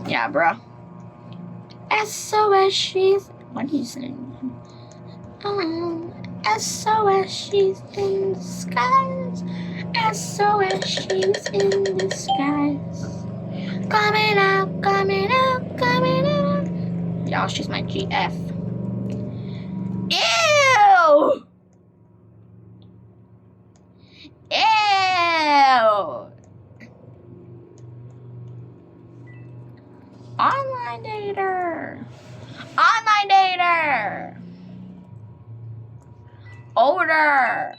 Yeah, bro. SOS, she's... What are you saying? SOS, she's in disguise. SOS, she's in disguise. Coming out, coming out, coming out. Y'all, she's my GF. Ew! Ew! Online dater. Online dater. Older.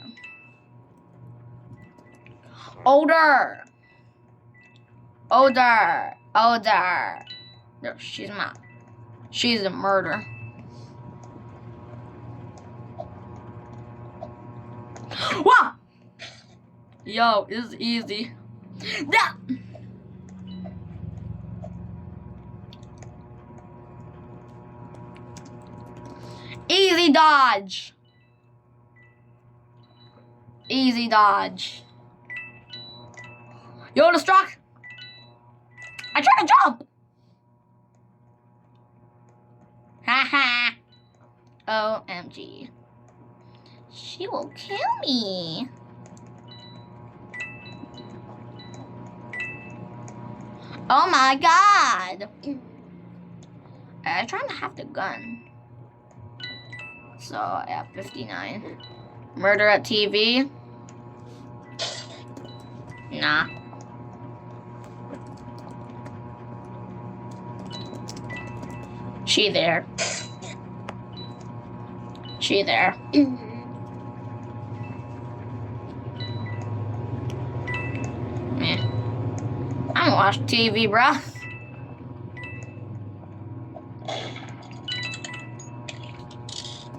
Older. Older. Older. No, she's not. She's a murder. Whoa! Yo, this is easy. Yeah. Easy dodge. Easy dodge. Yo, the struck. I tried to jump. Haha. OMG. She will kill me. Oh my god. I'm trying to have the gun. So, yeah, 59. Murder at TV? Nah. She there. She there. Man. I don't watch TV, bruh.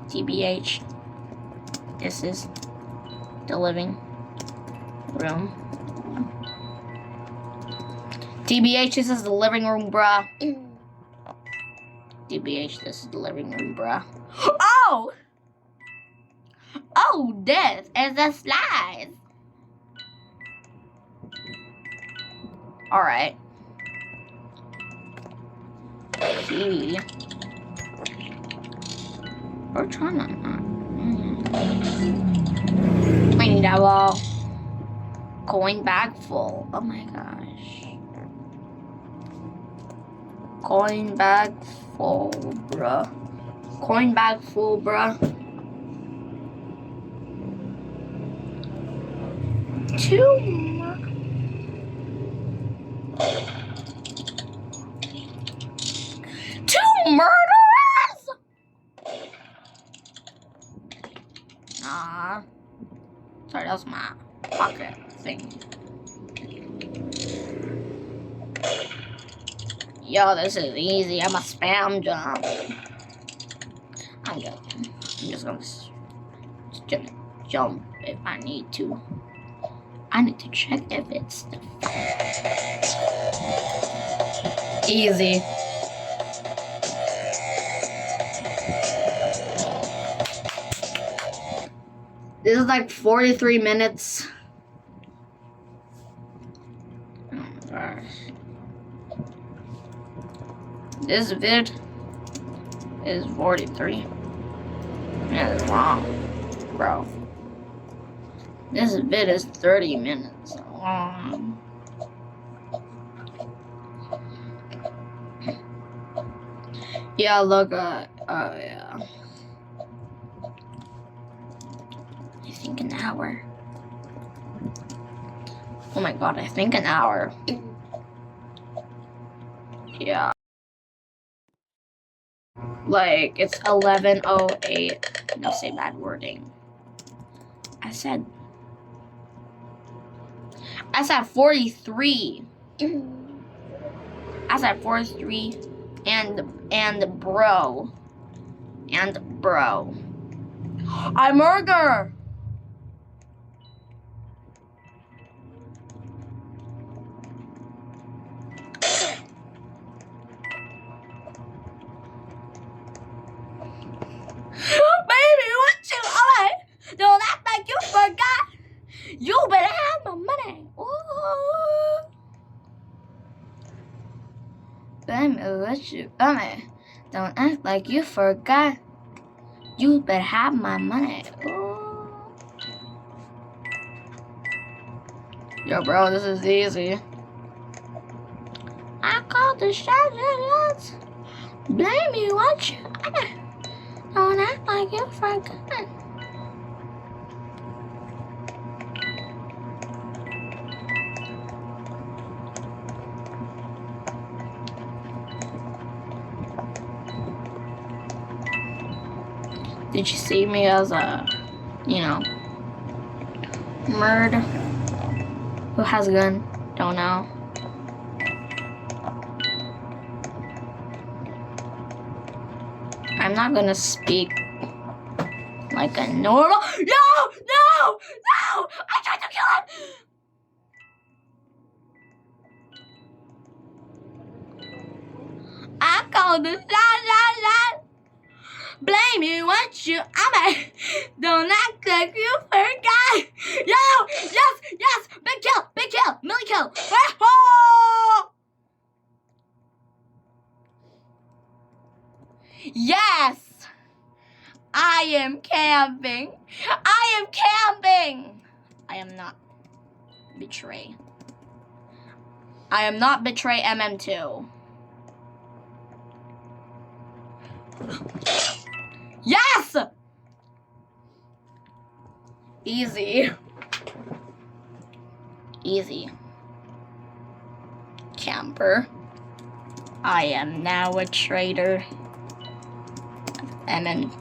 TBH. This is the living room. TBH, this is the living room, bruh. TBH, this is the living room, bruh. Oh! Oh, this is the slides. Alright. See. We're trying to not. I need that wall. Coin bag full. Oh my gosh. Coin bag full, bruh. Coin bag full, bruh. 2 more. Two murderers? Nah. Sorry, that was my pocket thing. Yo, this is easy. I'm a spam jump. I'm joking. I'm just gonna jump if I need to. I need to check if it's easy. This is like 43 minutes. Oh my gosh. This vid is 43. That's wrong, bro. This vid is 30 minutes long. Yeah, look, yeah. I think an hour. Oh my god, I think an hour. Yeah. Like, it's 11:08. Don't say bad wording. I said 43. I said 43 and bro. I murder. Baby, what you alright? Don't act like you forgot. You better have my money. Ooh. Blame me what you owe me. Don't act like you forgot. You better have my money. Ooh. Yo, bro, this is easy. I called the shots. Blame me what you owe me. Don't act like you forgot. Did you see me as a, murder? Who has a gun? Don't know. I'm not gonna speak like a normal. No! I tried to kill him. I called the shot. Blame you what you owe me. Don't act like you forgot. Yo! Yes! Big kill! Millie kill! Oh! Yes! I am camping. I am not betray. I am not betray MM2. Yes! Easy. Camper. I am now a traitor. And then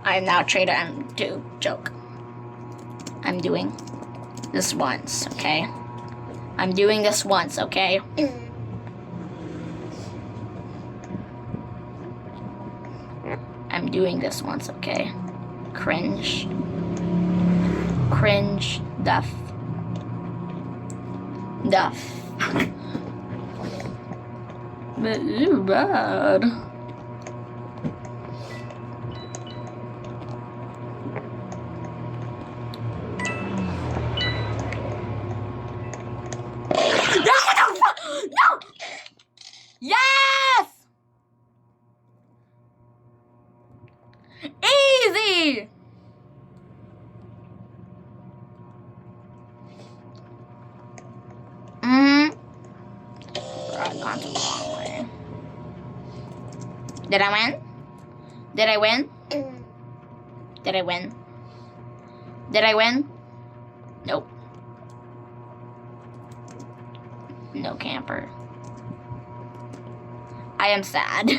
I am now traitor M2. Joke. I'm doing this once, okay? I'm doing this once, okay? I'm doing this once, okay? Cringe. Duff. But you're bad. No! Yes! Easy! I've gone the wrong way. Did I win? Did I win? Nope. No camper. I am sad.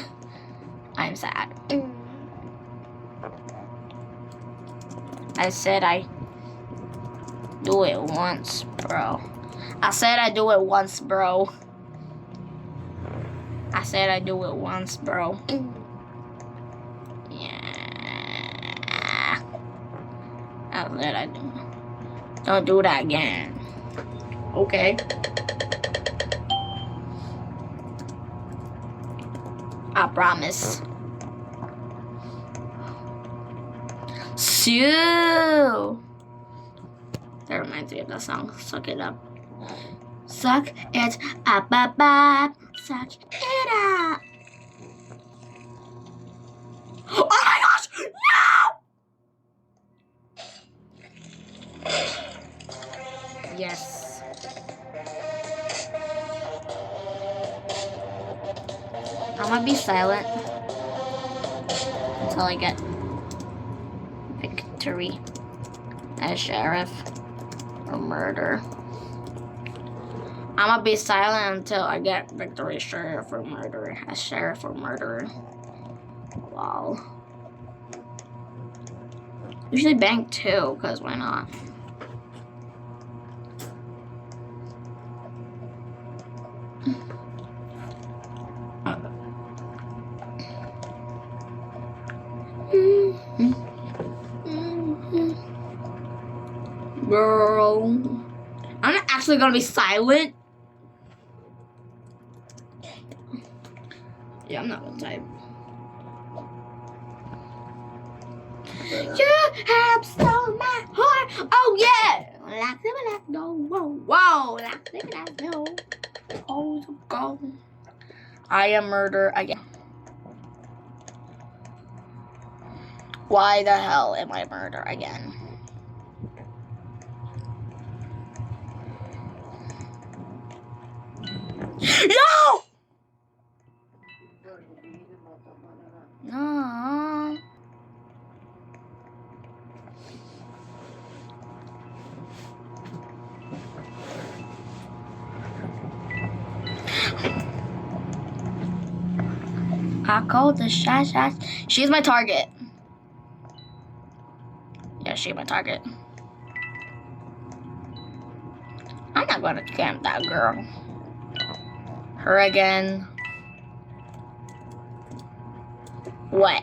I said I do it once, bro. I said I do it once, bro. Yeah. I said I do. Don't do that again. Okay. I promise. Sue. That reminds me of that song. Suck it up. Suck it up, suck it up. Oh my gosh! No! Yes. I'm gonna be silent until I get victory as sheriff or murder. I'm gonna be silent until I get victory sheriff or murder as sheriff or murderer. Wow. Usually bank 2, because why not? Girl. I'm not actually gonna be silent. Yeah, I'm not gonna type. You have stolen my heart. Oh yeah. Whoa. Oh, go. I am murder again. Why the hell am I murder again? No! No. I called the shot. She's my target. Yeah, she's my target. I'm not gonna camp that girl. Her again. What?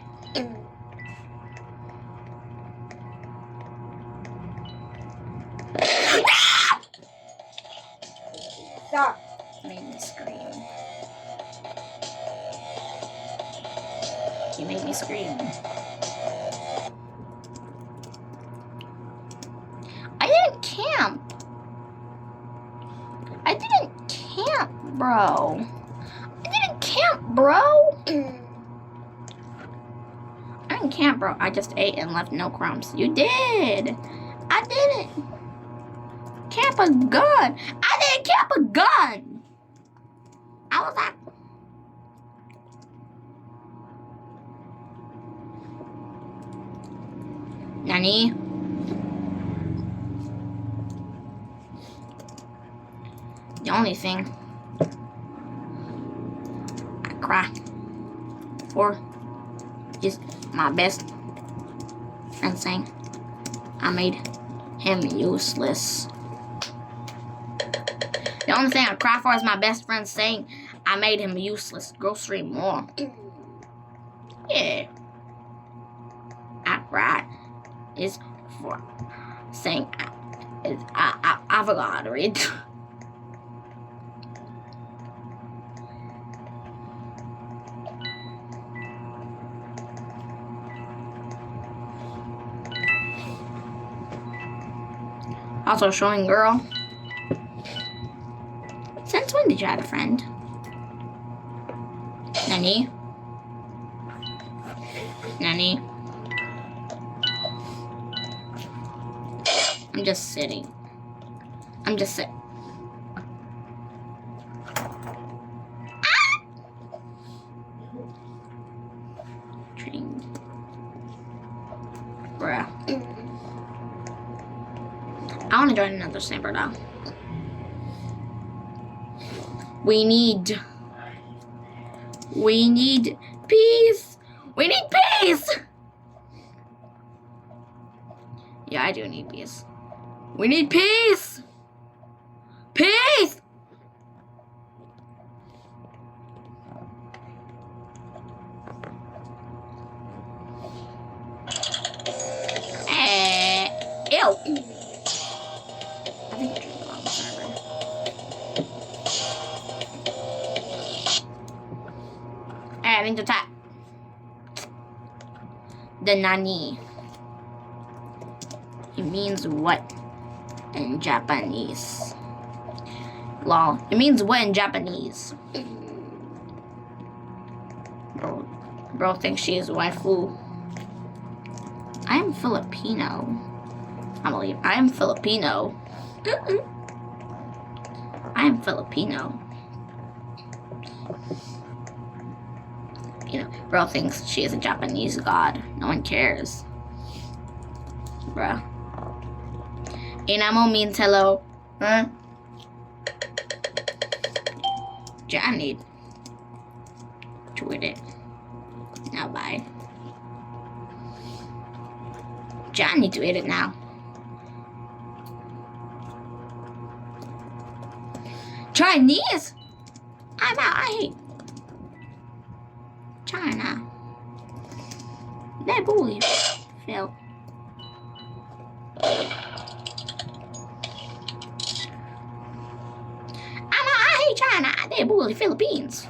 Stop. Made me scream. You made me scream. I didn't camp. I didn't camp, bro. I didn't camp, bro. I didn't camp, bro. I just ate and left no crumbs. You did. I didn't camp a gun. I didn't camp a gun. I was like, Nani? The only thing I cry for is my best friend saying I made him useless. The only thing I cry for is my best friend saying I made him useless. Grocery more. Yeah. I cry is for saying I forgot how to read. Also showing girl. Since when did you have a friend? Nani? Nani? I'm just sitting. I'm just sitting. Trained. Bruh. I want to join another sniper now. We need peace. We need peace. Yeah, I do need peace. We need peace. Peace. Ew. I think I joined the wrong server. I need to tap the nani. It means what in Japanese? Lol. It means what in Japanese? Bro thinks she is waifu. I am Filipino. I believe I am Filipino. I am Filipino. You know, bro thinks she is a Japanese god. No one cares. Bruh. Inamo means hello. Huh? I need to edit. Now bye. I need to edit now. Chinese? I'm out. I hate China. That bully fell. I hate China. They bully Philippines.